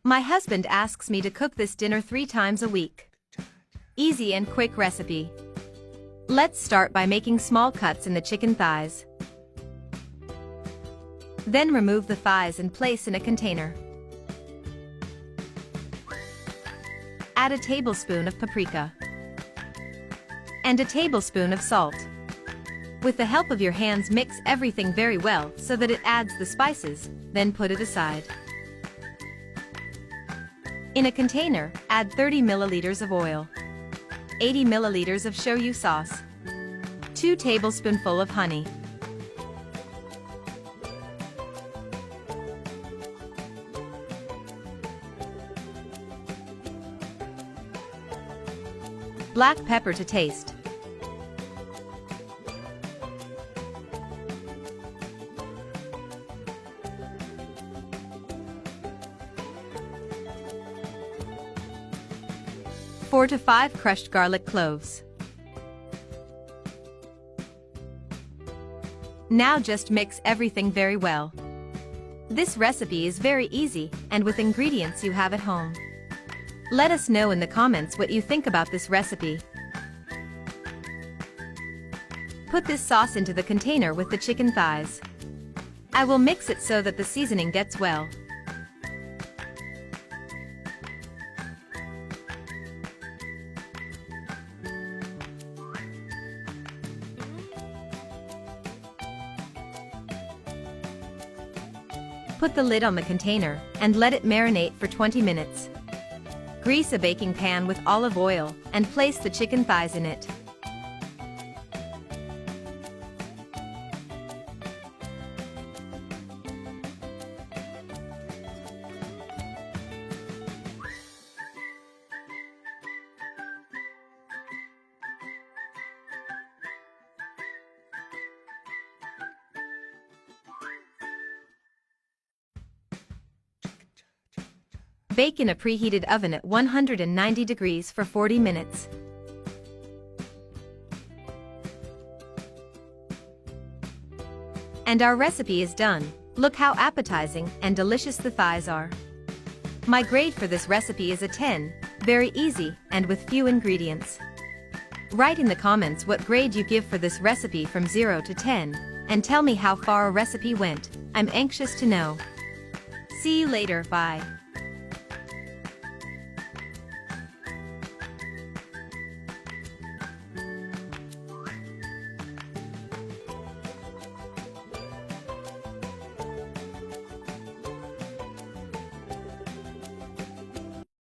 My husband asks me to cook this dinner 3 times a week. Easy and quick recipe. Let's start by making small cuts in the chicken thighs. Then remove the thighs and place in a container. Add a tablespoon of paprika and a tablespoon of salt. With the help of your hands, mix everything very well so that it adds the spices, then put it aside. In a container, add 30 milliliters of oil, 80 milliliters of shoyu sauce, 2 tablespoonfuls of honey, black pepper to taste, four to 5 crushed garlic cloves. Now just mix everything very well. This recipe is very easy and with ingredients you have at home. Let us know in the comments what you think about this recipe. Put this sauce into the container with the chicken thighs. I will mix it so that the seasoning gets well. Put the lid on the container and let it marinate for 20 minutes. Grease a baking pan with olive oil and place the chicken thighs in it. Bake in a preheated oven at 190 degrees for 40 minutes. And our recipe is done. Look how appetizing and delicious the thighs are. My grade for this recipe is a 10, very easy and with few ingredients. Write in the comments what grade you give for this recipe from 0 to 10, and tell me how far a recipe went. I'm anxious to know. See you later, bye.